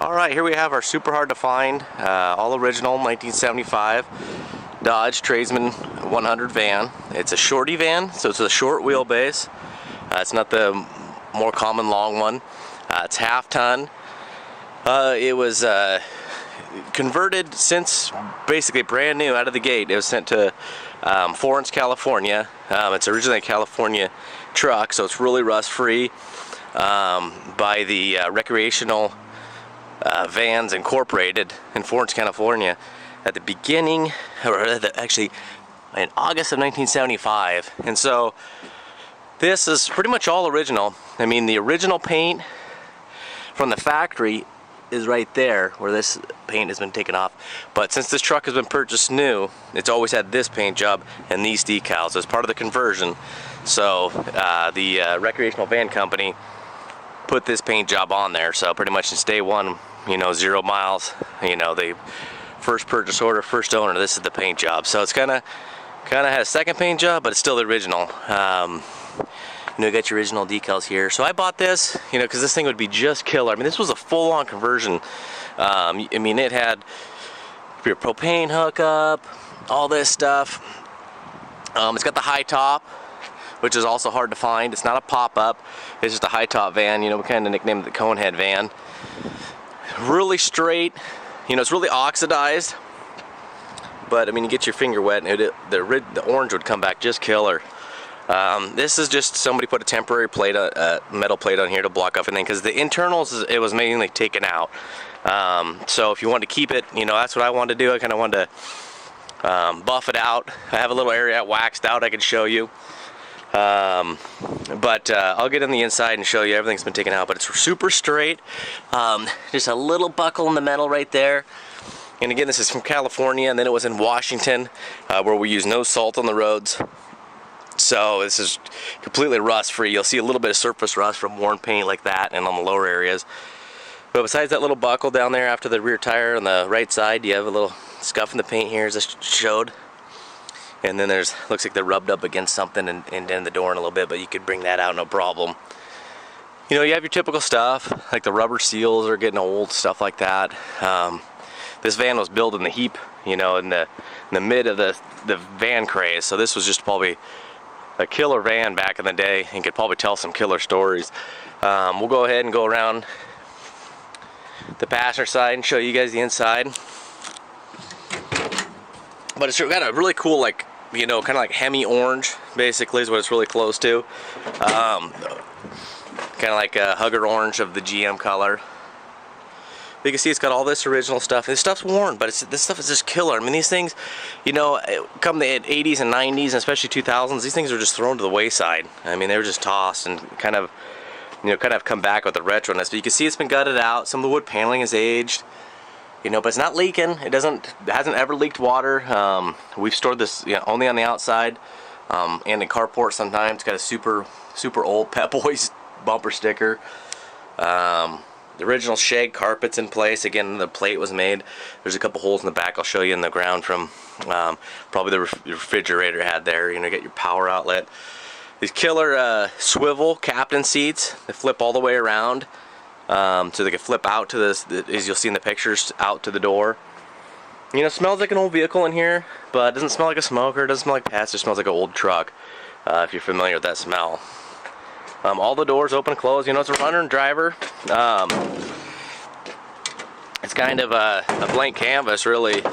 Alright, here we have our super hard to find, all original 1975 Dodge Tradesman 100 van. It's a shorty van, so it's a short wheelbase. It's not the more common long one. It's half ton. It was converted since basically brand new out of the gate. It was sent to Florence, California. It's originally a California truck, so it's really rust free, by the Recreational Vans Incorporated in Florence, California at the beginning, or actually in August of 1975. And so this is pretty much all original. I mean, the original paint from the factory is right there where this paint has been taken off, but since this truck has been purchased new, it's always had this paint job and these decals as part of the conversion. So the Recreational Van Company put this paint job on there, so pretty much since day one, you know, 0 miles, you know, the first purchase order, first owner, this is the paint job. So it's kind of had a second paint job, but it's still the original. You know, you got your original decals here. So I bought this, you know, because this thing would be just killer. I mean, this was a full-on conversion. I mean, it had your propane hookup, all this stuff. It's got the high top, which is also hard to find. It's not a pop-up. It's just a high top van. You know, we kind of nicknamed it the Conehead van. Really straight. You know, it's really oxidized. But I mean, you get your finger wet, and the orange would come back just killer. This is just somebody put a temporary plate, metal plate on here to block off anything, because the internals, it was mainly taken out. So if you want to keep it, you know, that's what I wanted to do. I kind of wanted to buff it out. I have a little area waxed out I can show you. But I'll get in the inside and show you. Everything's been taken out, but it's super straight. Just a little buckle in the metal right there. And again, this is from California, and then it was in Washington, where we use no salt on the roads. So this is completely rust free. You'll see a little bit of surface rust from worn paint like that and on the lower areas. But besides that little buckle down there after the rear tire on the right side, you have a little scuff in the paint here, as I showed. And then there's, looks like they're rubbed up against something and in the door in a little bit, but you could bring that out no problem. You know, you have your typical stuff, like the rubber seals are getting old, stuff like that. This van was built in the heap, you know, in the mid of the van craze, so this was just probably a killer van back in the day and could probably tell some killer stories. We'll go ahead and go around the passenger side and show you guys the inside. But it's got a really cool, like, you know, kind of like Hemi orange, basically, is what it's really close to. Kind of like a Hugger orange of the GM color. You can see it's got all this original stuff. This stuff's worn, but this stuff is just killer. I mean, these things, you know, come the 80s and 90s, and especially 2000s, these things were just thrown to the wayside. I mean, they were just tossed and kind of, you know, kind of come back with the retroness. But you can see it's been gutted out. Some of the wood paneling is aged. You know, but it's not leaking. It hasn't ever leaked water. We've stored this, you know, only on the outside, and in carport sometimes. It's got a super old Pep Boys bumper sticker. The original shag carpet's in place. Again, the plate was made. There's a couple holes in the back I'll show you in the ground from probably the refrigerator had there. You know, get your power outlet. These killer swivel captain seats. They flip all the way around. So they can flip out to this, as you'll see in the pictures, out to the door. You know, it smells like an old vehicle in here, but it doesn't smell like a smoker, it doesn't smell like past, it smells like an old truck, if you're familiar with that smell. All the doors open and close. You know, it's a runner and driver. It's kind of a blank canvas, really.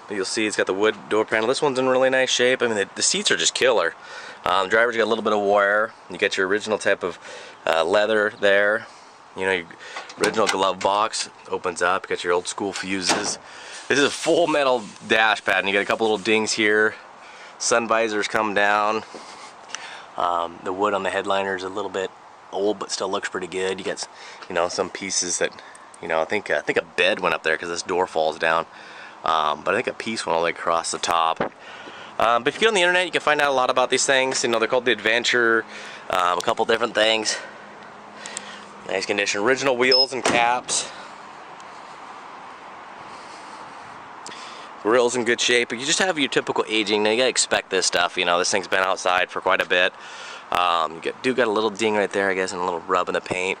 You'll see it's got the wood door panel. This one's in really nice shape. I mean, the seats are just killer. The driver's got a little bit of wear. You got your original type of leather there. You know, your original glove box opens up. You got your old school fuses. This is a full metal dash pad, and you got a couple little dings here. Sun visors come down. The wood on the headliner is a little bit old, but still looks pretty good. You got, you know, some pieces that, you know, I think a bed went up there because this door falls down. But I think a piece went all the way across the top. But if you go on the internet, you can find out a lot about these things. You know, they're called the Adventure, a couple different things. Nice condition, original wheels and caps. Grill's in good shape. You just have your typical aging. Now you gotta expect this stuff. You know, this thing's been outside for quite a bit. You got a little ding right there, I guess, and a little rub in the paint.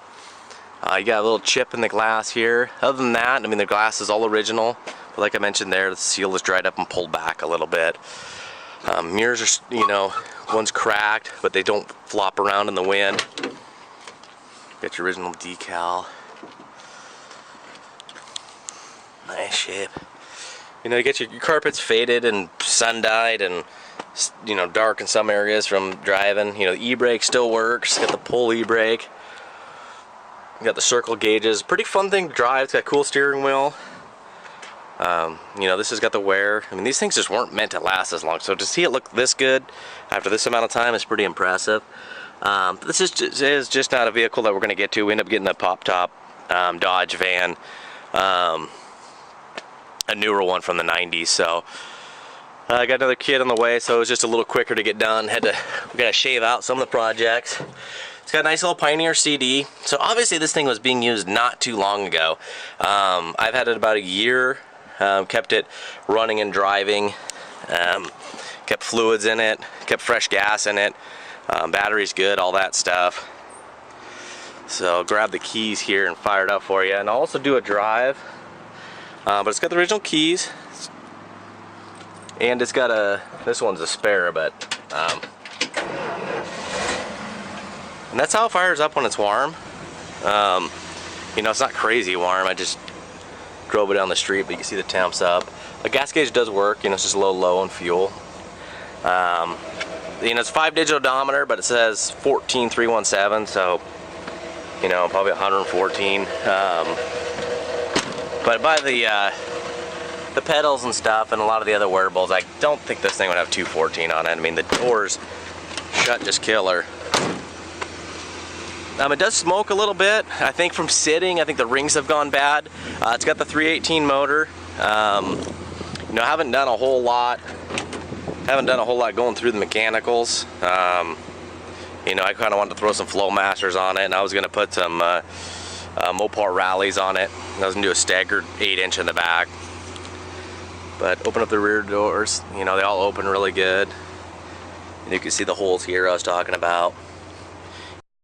You got a little chip in the glass here. Other than that, I mean, the glass is all original. But like I mentioned there, the seal is dried up and pulled back a little bit. Mirrors are, you know, one's cracked, but they don't flop around in the wind. Got your original decal. Nice shape. You know, you get your carpets faded and sun-dyed and, you know, dark in some areas from driving. You know, the e-brake still works. Got the pull e-brake. You got the circle gauges. Pretty fun thing to drive. It's got a cool steering wheel. You know, this has got the wear. I mean, these things just weren't meant to last as long. So to see it look this good after this amount of time is pretty impressive. This is just not a vehicle that we're going to get to. We end up getting a pop-top Dodge van. A newer one from the 90s. So I got another kid on the way, so it was just a little quicker to get done. We got to shave out some of the projects. It's got a nice little Pioneer CD. So obviously this thing was being used not too long ago. I've had it about a year. Kept it running and driving. Kept fluids in it. Kept fresh gas in it. Battery's good, all that stuff. So I'll grab the keys here and fire it up for you. And I'll also do a drive. But it's got the original keys. And it's got this one's a spare, but and that's how it fires up when it's warm. You know, it's not crazy warm. I just drove it down the street, but you can see the temps up. The gas gauge does work. You know, it's just a little low on fuel. You know, it's 5-digit odometer, but it says 14317, so you know, probably 114. But by the pedals and stuff and a lot of the other wearables, I don't think this thing would have 214 on it. I mean, the doors shut just killer. It does smoke a little bit. I think from sitting, I think the rings have gone bad. It's got the 318 motor. You know, I haven't done a whole lot. Going through the mechanicals. You know, I kind of wanted to throw some Flowmasters on it, and I was going to put some Mopar rallies on it. I was going to do a staggered 8-inch in the back. But open up the rear doors. You know, they all open really good. And you can see the holes here I was talking about.